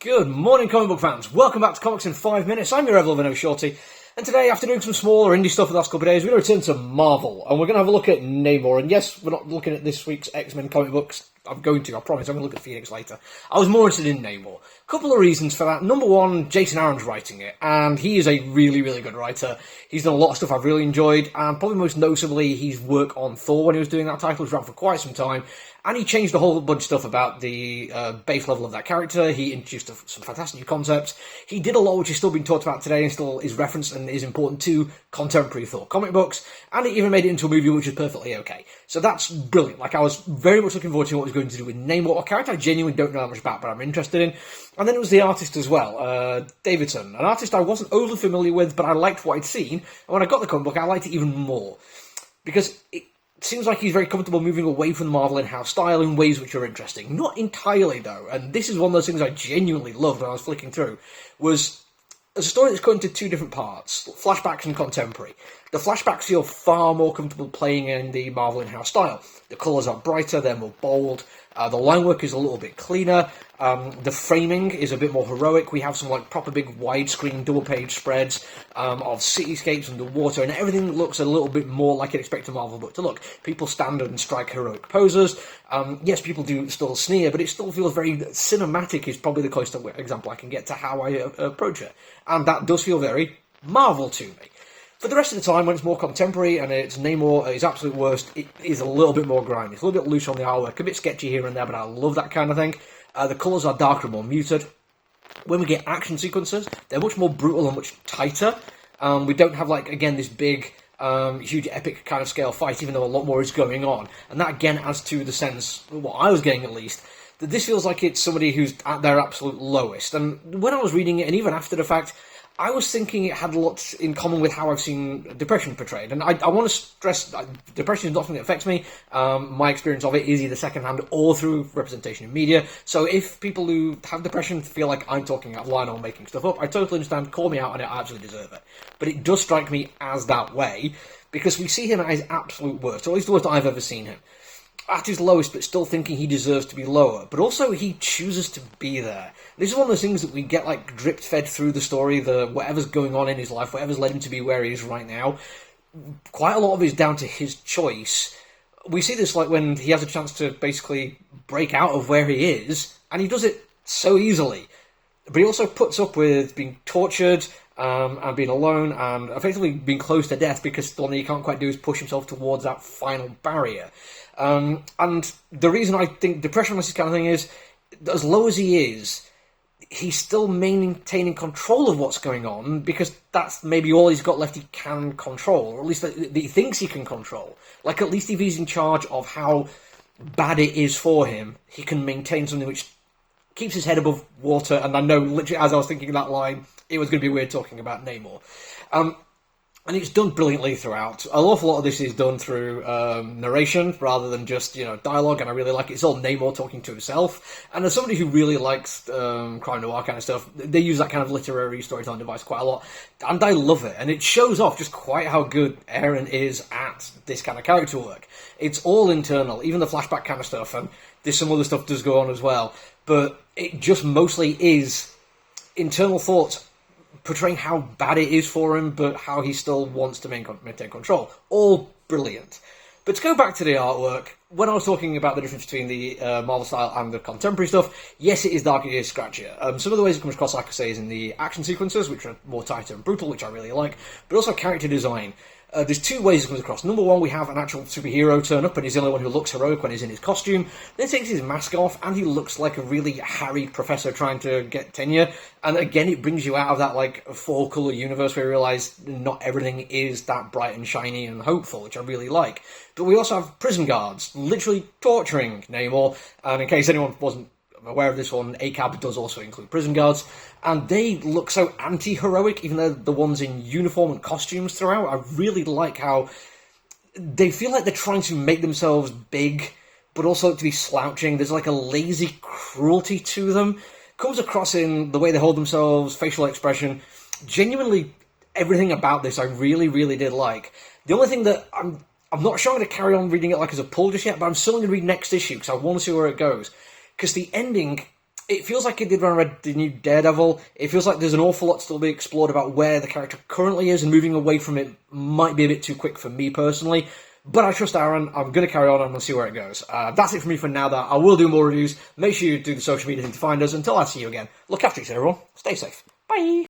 Good morning, comic book fans. Welcome back to Comics in 5 Minutes. I'm your Evelyn Shorty, and today, after doing some smaller indie stuff for the last couple of days, we're going to return to Marvel, and we're going to have a look at Namor. And yes, we're not looking at this week's X-Men comic books. I promise. I'm going to look at Phoenix later. I was more interested in Namor. A couple of reasons for that. Number one, Jason Aaron's writing it, and he is a really, really good writer. He's done a lot of stuff I've really enjoyed, and probably most notably, his work on Thor when he was doing that title was around for quite some time, and he changed a whole bunch of stuff about the base level of that character. He introduced some fantastic new concepts. He did a lot which is still being talked about today and still is referenced and is important to contemporary Thor comic books, and he even made it into a movie which is perfectly okay. So that's brilliant. I was very much looking forward to what he was going to do with Namor, a character I genuinely don't know that much about, but I'm interested in. And then it was the artist as well, Davidson, an artist I wasn't overly familiar with, but I liked what I'd seen, and when I got the comic book, I liked it even more. Because it seems like he's very comfortable moving away from the Marvel in-house style in ways which are interesting. Not entirely, though, and this is one of those things I genuinely loved when I was flicking through, was there's a story that's cut into two different parts, flashbacks and contemporary. The flashbacks feel far more comfortable playing in the Marvel in-house style. The colours are brighter, they're more bold, the line work is a little bit cleaner, the framing is a bit more heroic. We have some proper big widescreen double-page spreads of cityscapes underwater, and everything looks a little bit more like you'd expect a Marvel book to look. People stand and strike heroic poses. Yes, people do still sneer, but it still feels very cinematic, is probably the closest example I can get to how I approach it. And that does feel very Marvel to me. For the rest of the time, when it's more contemporary and it's Namor at his absolute worst, it is a little bit more grimy. It's a little bit loose on the artwork, a bit sketchy here and there, but I love that kind of thing. The colours are darker and more muted. When we get action sequences, they're much more brutal and much tighter. We don't have, again, this big, huge epic kind of scale fight, even though a lot more is going on. And that, again, adds to the sense, what I was getting at least, that this feels like it's somebody who's at their absolute lowest. And when I was reading it, and even after the fact, I was thinking it had a lot in common with how I've seen depression portrayed. And I want to stress, depression is not something that affects me. My experience of it is either secondhand or through representation in media. So if people who have depression feel like I'm talking out of line or making stuff up, I totally understand, call me out on it, I absolutely deserve it. But it does strike me as that way, because we see him at his absolute worst, or at least the worst I've ever seen him. At his lowest, but still thinking he deserves to be lower. But also, he chooses to be there. This is one of those things that we get, drip-fed through the story, whatever's going on in his life, whatever's led him to be where he is right now. Quite a lot of it is down to his choice. We see this, when he has a chance to basically break out of where he is, and he does it so easily. But he also puts up with being tortured, and being alone, and effectively being close to death, because the one thing he can't quite do is push himself towards that final barrier. And the reason I think depression is this kind of thing is, as low as he is, he's still maintaining control of what's going on, because that's maybe all he's got left he can control, or at least that he thinks he can control. At least if he's in charge of how bad it is for him, he can maintain something which keeps his head above water. And I know, literally, as I was thinking that line, it was going to be weird talking about Namor. And it's done brilliantly throughout. An awful lot of this is done through narration rather than just, dialogue, and I really like it. It's all Namor talking to himself. And as somebody who really likes crime noir kind of stuff, they use that kind of literary storytelling device quite a lot. And I love it. And it shows off just quite how good Aaron is at this kind of character work. It's all internal, even the flashback kind of stuff, and there's some other stuff does go on as well. But it just mostly is internal thoughts portraying how bad it is for him, but how he still wants to maintain control. All brilliant. But to go back to the artwork, when I was talking about the difference between the Marvel style and the contemporary stuff, yes, it is darker, it is scratchier. Some of the ways it comes across, like I say, is in the action sequences, which are more tighter and brutal, which I really like, but also character design. There's two ways it comes across. Number one, we have an actual superhero turn up, and he's the only one who looks heroic when he's in his costume. Then he takes his mask off, and he looks like a really harried professor trying to get tenure. And again, it brings you out of that, four-colour universe where you realise not everything is that bright and shiny and hopeful, which I really like. But we also have prison guards literally torturing Namor. And in case anyone wasn't aware of this one, ACAB does also include prison guards, and they look so anti-heroic, even though the ones in uniform and costumes throughout. I really like how they feel like they're trying to make themselves big, but also to be slouching. There's a lazy cruelty to them. Comes across in the way they hold themselves, facial expression. Genuinely, everything about this I really, really did like. The only thing that I'm not sure I'm going to carry on reading it as a pull just yet, but I'm still going to read next issue, because I want to see where it goes. Because the ending it feels like it did when I read the new Daredevil. It feels like there's an awful lot still to be explored about where the character currently is, and moving away from it might be a bit too quick for me personally. But I trust Aaron. I'm going to carry on and we'll see where it goes. That's it for me for now, though. I will do more reviews. Make sure you do the social media thing to find us. Until I see you again, look after each other, everyone. Stay safe. Bye!